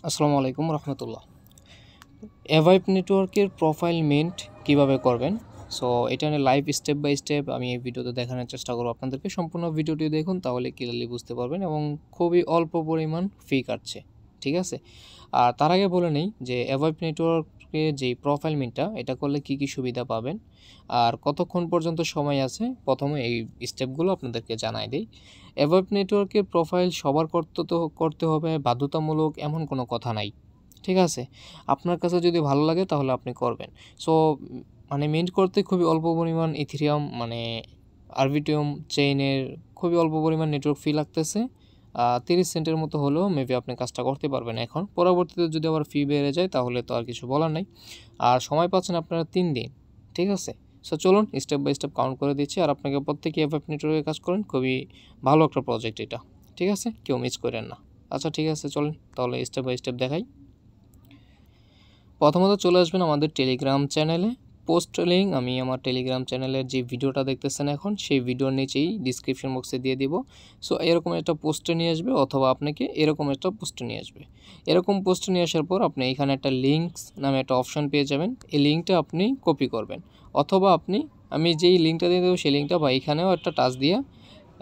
আসসালামু আলাইকুম রহমতুল্লাহ। অ্যাভাইভ নেটওয়ার্কের প্রোফাইল মিন্ট কিভাবে করবেন, সো এটা নিয়ে লাইভ স্টেপ বাই স্টেপ আমি এই ভিডিওতে দেখানোর চেষ্টা করব আপনাদেরকে। সম্পূর্ণ ভিডিওটি দেখুন, তাহলে ক্লিয়ারলি বুঝতে পারবেন এবং খুবই অল্প পরিমাণ ফি কাটছে, ঠিক আছে। আর তার আগে বলে নেই যে অ্যাভাইভ নেটওয়ার্কে যে প্রোফাইল মিন্টটা এটা করলে কি কি সুবিধা পাবেন আর কতক্ষণ পর্যন্ত সময় আছে, প্রথমে এই স্টেপগুলো আপনাদেরকে জানাই দিই। অ্যাভাইভ নেটওয়ার্কের প্রোফাইল সবার করতে হবে বাধ্যতামূলক এমন কোনো কথা নাই, ঠিক আছে। আপনার কাছে যদি ভালো লাগে তাহলে আপনি করবেন। সো মিন্ট করতে খুবই অল্প পরিমাণ ইথেরিয়াম আরবিটিয়াম চেইনের খুবই অল্প পরিমাণ নেটওয়ার্ক ফি লাগতেছে। 30 সেন্টের মতো হলেও মেবি আপনি কাজটা করতে পারবেন। এখন পরবর্তীতে যদি আবার ফি বেড়ে যায় তাহলে তো আর কিছু বলার নাই। আর সময় পাচ্ছেন আপনারা 3 দিন, ঠিক আছে। সো চলুন স্টেপ বাই স্টেপ কাউন্ট করে দিচ্ছি। আর আপনাকে প্রত্যেকে অ্যাভাইভ নেটওয়ার্কে কাজ করেন, খুবই ভালো একটা প্রজেক্ট এটা, ঠিক আছে, কেউ মিস করেন না। আচ্ছা ঠিক আছে, চলুন তাহলে স্টেপ বাই স্টেপ দেখাই। প্রথমত চলে আসবেন আমাদের টেলিগ্রাম চ্যানেলে। পোস্ট লিঙ্ক আমি আমার টেলিগ্রাম চ্যানেলের যে ভিডিওটা দেখতেছেন এখন, সেই ভিডিওর নিচেই ডিসক্রিপশন বক্সে দিয়ে দিব। সো এরকম একটা পোস্টে নিয়ে আসবে, অথবা আপনাকে এরকম একটা পোস্টে নিয়ে আসবে। এরকম পোস্টে নিয়ে আসার পর আপনি এখানে একটা লিঙ্কস নামে একটা অপশন পেয়ে যাবেন। এই লিঙ্কটা আপনি কপি করবেন, অথবা আমি যেই লিঙ্কটা দিয়ে দেবো সেই লিঙ্কটা বা এখানেও একটা টাচ দিয়ে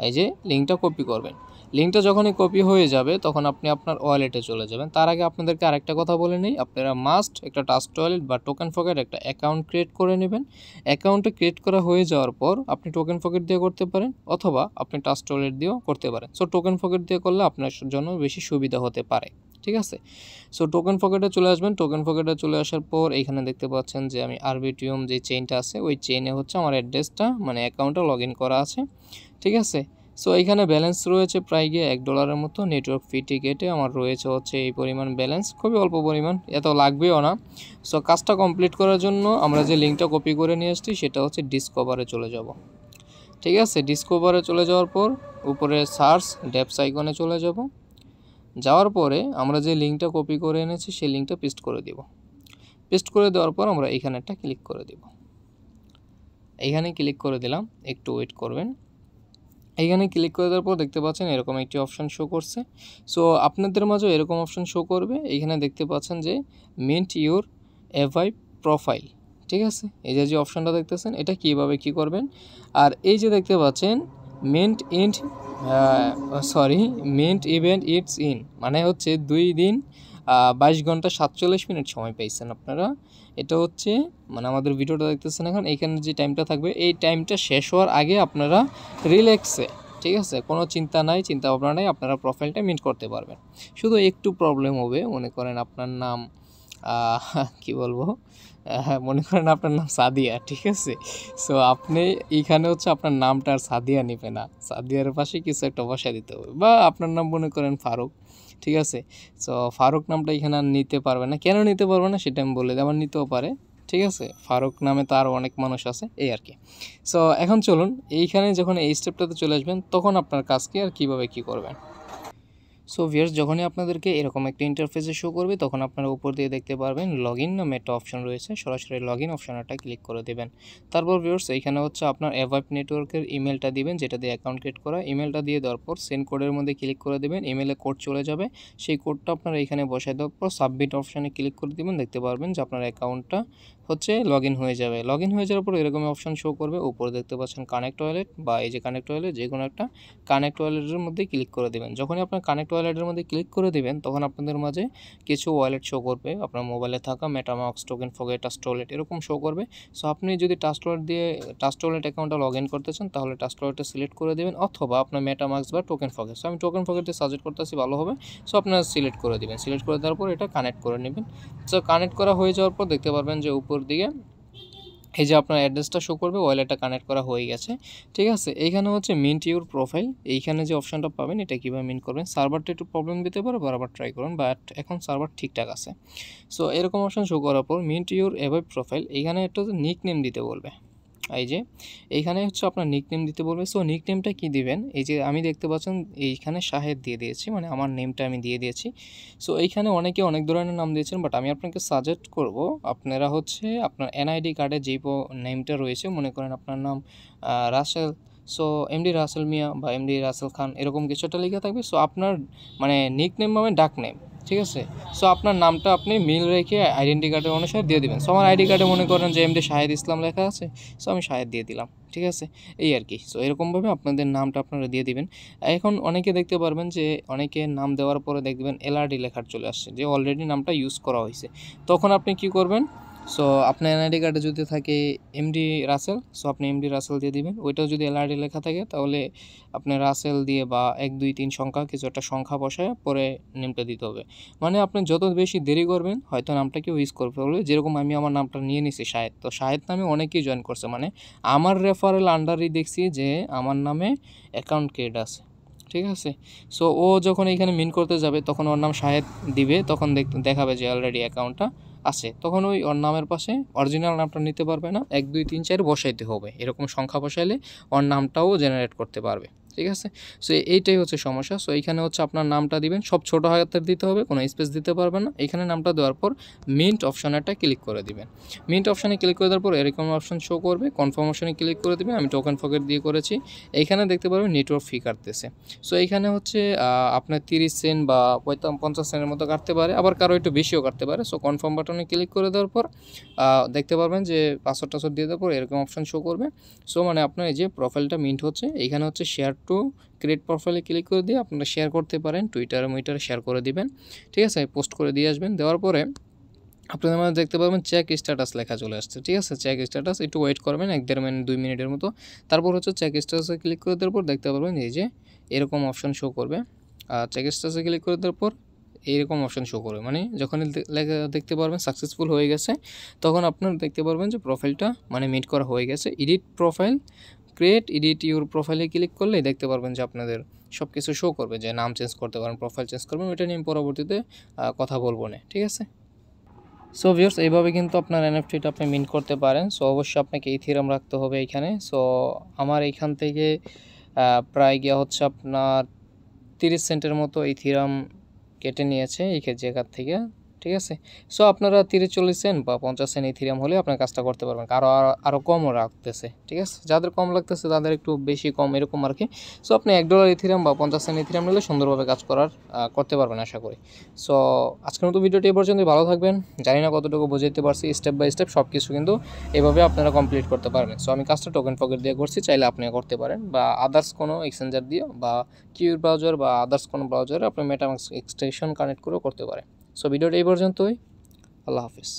এই যে লিঙ্কটা কপি করবেন। লিঙ্কটা যখনই কপি হয়ে যাবে তখন আপনি আপনার ওয়ালেটে চলে যাবেন। তার আগে আপনাদেরকে আরেকটা কথা বলে নেই, আপনারা মাস্ট একটা ট্রাস্ট ওয়ালেট বা টোকেন পকেট একটা অ্যাকাউন্ট ক্রিয়েট করে নেবেন। অ্যাকাউন্টে ক্রিয়েট করা হয়ে যাওয়ার পর আপনি টোকেন পকেট দিয়ে করতে পারেন, অথবা আপনি ট্রাস্ট ওয়ালেট দিয়েও করতে পারেন। সো টোকেন পকেট দিয়ে করলে আপনার জন্য বেশি সুবিধা হতে পারে, ঠিক আছে। সো টোকেন পকেটে চলে আসবেন। টোকেন পকেটে চলে আসার পর এইখানে দেখতে পাচ্ছেন যে আমি আরবিটিয়াম যে চেইনটা আছে ওই চেইনে হচ্ছে আমার অ্যাড্রেসটা অ্যাকাউন্টটা লগ ইন করা আছে, ঠিক আছে। সো এখানে ব্যালেন্স রয়েছে প্রায় গিয়ে $1 মতো। নেটওয়ার্ক ফি টিকেটে আমার রয়েছে হচ্ছে এই পরিমাণ ব্যালেন্স, খুবই অল্প পরিমাণ, এত লাগবেও না। সো কাজটা কমপ্লিট করার জন্য আমরা যে লিঙ্কটা কপি করে নিয়ে আসছি সেটা হচ্ছে ডিসকভারে চলে যাব, ঠিক আছে। ডিসকভারে চলে যাওয়ার পর উপরে সার্চ ডেপস আইকনে চলে যাব। যাওয়ার পরে আমরা যে লিঙ্কটা কপি করে এনেছি সেই লিঙ্কটা পেস্ট করে দিব। পেস্ট করে দেওয়ার পর আমরা এখানে একটা ক্লিক করে দিব। এইখানে ক্লিক করে দিলাম, একটু ওয়েট করবেন। এইখানে ক্লিক করে দেওয়ার পর দেখতে পাচ্ছেন এরকম একটি অপশান শো করছে। সো আপনাদের মাঝেও এরকম অপশান শো করবে। এইখানে দেখতে পাচ্ছেন যে মিন্ট ইউর অ্যাভাইভ প্রোফাইল, ঠিক আছে। এই যে অপশানটা দেখতেছেন এটা কীভাবে কী করবেন। আর এই যে দেখতে পাচ্ছেন মিন্ট ইভেন্ট ইটস ইন, হচ্ছে 2 দিন 22 ঘন্টা 47 মিনিট সময় পেয়েছেন আপনারা। এটা হচ্ছে আমাদের ভিডিওটা দেখতেছেন এখন, এইখানে যে টাইমটা থাকবে এই টাইমটা শেষ হওয়ার আগে আপনারা রিল্যাক্সে, ঠিক আছে, কোনো চিন্তা ভাবনা নাই, আপনারা প্রোফাইলটা মিন্ট করতে পারবেন। শুধু একটু প্রবলেম হবে, মনে করেন আপনার নাম কি বলবো, মনে করেন আপনার নাম সাদিয়া, ঠিক আছে। সো আপনি এইখানে হচ্ছে আপনার নামটা আর সাদিয়া নেবে না, সাদিয়ার পাশে কিছু একটা বসায় দিতে হবে। বা আপনার নাম মনে করেন ফারুক, ঠিক আছে। সো ফারুক নামটা এখানে আর নিতে পারবে না। কেন নিতে পারবে না সেটা আমি বলে দিই, আবার নিতেও পারে, ঠিক আছে। ফারুক নামে তো আরও অনেক মানুষ আছে, এই আর কি। সো এখন চলুন এইখানে যখন এই স্টেপটাতে চলে আসবেন তখন আপনার কাজ কি আর কীভাবে কী করবেন। সো ভিউয়ার্স, যখনই আপনাদেরকে এরকম একটা ইন্টারফেসে শো করবে তখন আপনারা উপর দিয়ে দেখতে পারবেন লগ ইন নামে একটা অপশন রয়েছে। সরাসরি লগ ইন অপশনটা ক্লিক করে দেবেন। তারপর ভিউয়ার্স এইখানে হচ্ছে আপনার অ্যাভাইভ নেটওয়ার্কের ইমেলটা দিবেন, যেটা দিয়ে অ্যাকাউন্ট ক্রিয়েট করা। ইমেলটা দিয়ে দেওয়ার পর সেন্ড কোডের মধ্যে ক্লিক করে দেবেন। ইমেলে কোড চলে যাবে, সেই কোডটা আপনারা এখানে বসায় দেওয়ার পর সাবমিট অপশানে ক্লিক করে দেবেন। দেখতে পারবেন যে আপনার অ্যাকাউন্টটা হচ্ছে লগ ইন হয়ে যাবে। লগ ইন হয়ে যাওয়ার পর এরকম অপশান শো করবে। উপরে দেখতে পাচ্ছেন কানেক্ট ওয়ালেট, বা এই যে কানেক্ট ওয়ালেট, যে কোনো একটা কানেক্ট ওয়ালেটের মধ্যে ক্লিক করে দেবেন। যখনই আপনার কানেক্ট ওয়ালেটের মধ্যে ক্লিক করে দেবেন তখন আপনাদের মাঝে কিছু ওয়ালেট শো করবে। আপনার মোবাইলে থাকা MetaMask, token pocket, trust wallet এরকম শো করবে। সো আপনি যদি ট্রাস্ট ওয়ালেট অ্যাকাউন্টটা লগ ইন করতে চান তাহলে ট্রাস্ট ওয়ালেটটা সিলেক্ট করে দেবেন, অথবা আপনার মেটামাস্ক বা টোকেন পকেট। সো আমি টোকেন পকেটে সাজেস্ট করতেছি, ভালো হবে। সো আপনারা সিলেক্ট করে দেবেন। সিলেক্ট করে দেওয়ার পর এটা কানেক্ট করে নেবেন। সো কানেক্ট করা হয়ে যাওয়ার পর দেখতে পারবেন যে উপর দিকে এই যে আপনার অ্যাড্রেসটা শো করবে, ওয়ালেটটা কানেক্ট করা হয়ে গেছে, ঠিক আছে। এইখানে হচ্ছে মিন্ট ইউর প্রোফাইল, এইখানে যে অপশনটা পাবেন এটা কীভাবে মিন্ট করবেন। সার্ভারটা একটু প্রবলেম দিতে পারে, বারবার ট্রাই করুন, বাট এখন সার্ভার ঠিকঠাক আছে। সো এরকম অপশন শো করার পর মিন্ট ইউর অ্যাভাইভ প্রোফাইল, এইখানে একটা নিক নেম দিতে বলবে। এই যে এইখানে হচ্ছে আপনার নিক নেম দিতে বলবে। সো নিক নেমটা কী দিবেন, এই যে আমি দেখতে পাচ্ছেন এইখানে শাহেদ দিয়ে দিয়েছি, আমার নেমটা আমি দিয়ে দিয়েছি। সো এইখানে অনেকে অনেক ধরনের নাম দিয়েছেন, বাট আমি আপনাকে সাজেস্ট করব আপনারা হচ্ছে আপনার এনআইডি কার্ডে যেই নেমটা রয়েছে, মনে করেন আপনার নাম রাসেল, সো এমডি রাসেল মিয়া বা এমডি রাসেল খান এরকম কিছু একটা লেখা থাকবে। সো আপনার নিক নেম ডাক নেম, ঠিক আছে। সো আপনার নামটা আপনি মিল রেখে আইডেন্টি কার্ডের অনুসারে দিয়ে দিবেন। সো আমার আইডি কার্ডে মনে করেন যে এমডি শাহেদ ইসলাম লেখা আছে, সো আমি শাহেদ দিয়ে দিলাম, ঠিক আছে, এই আর কি। সো এরকমভাবে আপনাদের নামটা আপনারা দিয়ে দিবেন। এখন অনেকে দেখতে পারবেন যে অনেকে নাম দেওয়ার পরে দেখবেন এলআরডি লেখার চলে আসছে, যে অলরেডি নামটা ইউজ করা হয়েছে। তখন আপনি কি করবেন, সো আপনার এনআইডি কার্ডে যদি থাকে এমডি রাসেল, সো আপনি এমডি রাসেল দিয়ে দিবেন। ওইটাও যদি এলআরডি লেখা থাকে তাহলে আপনি রাসেল দিয়ে বা 1 2 3 সংখ্যা কিছু একটা সংখ্যা বসায় পরে নেমটা দিতে হবে। মানে আপনি যত বেশি দেরি করবেন হয়তো নামটা কেউ ইউজ করবে বলে, যেরকম আমি আমার নামটা নিয়ে নিছি শাহেদ, তো শাহেদ নামে অনেকেই জয়েন করছে, মানে আমার রেফারেল আন্ডারই দেখছি যে আমার নামে অ্যাকাউন্ট ক্রিয়েট আছে, ঠিক আছে। সো ও যখন এইখানে মিন করতে যাবে তখন ওর নাম শাহেদ দিবে, তখন দেখাবে যে অলরেডি অ্যাকাউন্টটা আছে, তখন ওই ওর নামের পাশে অরিজিনাল নামটা নিতে পারবে না, 1 2 3 4 বসাইতে হবে, এরকম সংখ্যা বসাইলে ওর নামটাও জেনারেট করতে পারবে, ঠিক আছে। সো এইটাই হচ্ছে সমস্যা। সো এইখানে হচ্ছে আপনার নামটা দিবেন, সব ছোটো হাতের দিতে হবে, কোনো স্পেস দিতে পারবেন না। এখানে নামটা দেওয়ার পর মিন্ট অপশানেরটা ক্লিক করে দিবেন। মিন্ট অপশানে ক্লিক করে দেওয়ার পর এরকম অপশান শো করবে, কনফার্ম অপশানে ক্লিক করে দিবেন। আমি টোকেন ফকেট দিয়ে করেছি। এইখানে দেখতে পারবেন নেটওয়ার্ক ফি কাটতেছে। সো এইখানে হচ্ছে আপনার 30 সেন্ট বা 50 সেন্টের মতো কাটতে পারে, আবার কারো একটু বেশিও কাটতে পারে। সো কনফার্ম বাটনে ক্লিক করে দেওয়ার পর দেখতে পারবেন যে পাসওয়ার্ড দিয়ে দেওয়ার পর এরকম অপশান শো করবে। সো মানে আপনার এই যে প্রোফাইলটা মিন্ট হচ্ছে, এইখানে হচ্ছে শেয়ার টু ক্রিয়েট প্রোফাইলে ক্লিক করে দিয়ে আপনারা শেয়ার করতে পারেন, টুইটারে শেয়ার করে দিবেন, ঠিক আছে, পোস্ট করে দিয়ে আসবেন। দেওয়ার পরে আপনাদের মধ্যে দেখতে পাবেন চেক স্ট্যাটাস লেখা চলে আসছে, ঠিক আছে। চেক স্ট্যাটাস একটু ওয়েট করবেন 1-1.5 মিনিট 2 মিনিটের মতো। তারপর হচ্ছে চেক স্ট্যাটাসে ক্লিক করে দেওয়ার পর দেখতে পারবেন এই যে এরকম অপশন শো করবে। চেক স্ট্যাটাসে ক্লিক করে দেওয়ার পর এইরকম অপশন শো করবে, মানে যখনই দেখতে পারবেন সাকসেসফুল হয়ে গেছে, তখন আপনার দেখতে পারবেন যে প্রোফাইলটা মানে মিট করা হয়ে গেছে। Edit profile, create edit your প্রোফাইলে ক্লিক করলেই দেখতে পারবেন যে আপনাদের সব কিছু শো করবে, যে নাম চেঞ্জ করতে পারেন, প্রোফাইল চেঞ্জ করবেন, ওইটা নিয়ে পরবর্তীতে কথা বলবো না, ঠিক আছে। সো ভিউয়ার্স, এইভাবে কিন্তু আপনার এনএফটিটা আপনি মিন্ট করতে পারেন। সো অবশ্যই আপনাকে ইথিরাম রাখতে হবে এইখানে। সো আমার এইখান থেকে প্রায় গিয়া হচ্ছে আপনার 30 সেন্টের মতো ইথিরাম কেটে নিয়েছে এই জায়গার থেকে, ঠিক আছে। সো আপনারা 30-40 সেন্ট বা 50 সেন্ট ইথিরিয়াম হলে আপনার কাজটা করতে পারবেন, আরও কমও রাখতেছে, ঠিক আছে। যাদের কম লাগতেছে তাদের একটু বেশি কম এরকম আর কি। সো আপনি $1 ইথিরিয়াম বা 50 সেন্ট ইথিরিয়াম নিলে সুন্দরভাবে কাজ করতে পারবেন আশা করি। সো আজকের মতো ভিডিওটি এই পর্যন্তই, ভালো থাকবেন। জানি না কতটুকু বুঝাইতে পারছি, স্টেপ বাই স্টেপ সব কিছু কিন্তু এভাবে আপনারা কমপ্লিট করতে পারবেন। সো আমি কাজটা টোকেন ফকেট দিয়ে করছি, চাইলে আপনিও করতে পারেন, বা আদার্স কোনো এক্সচেঞ্জার দিয়ে বা কিউর ব্রাউজার বা আদার্স কোনো ব্রাউজারে আপনি মেটামাস্ক এক্সটেনশন কানেক্ট করেও করতে পারেন। সো ভিডিওটা এই পর্যন্তই, আল্লাহ হাফিজ।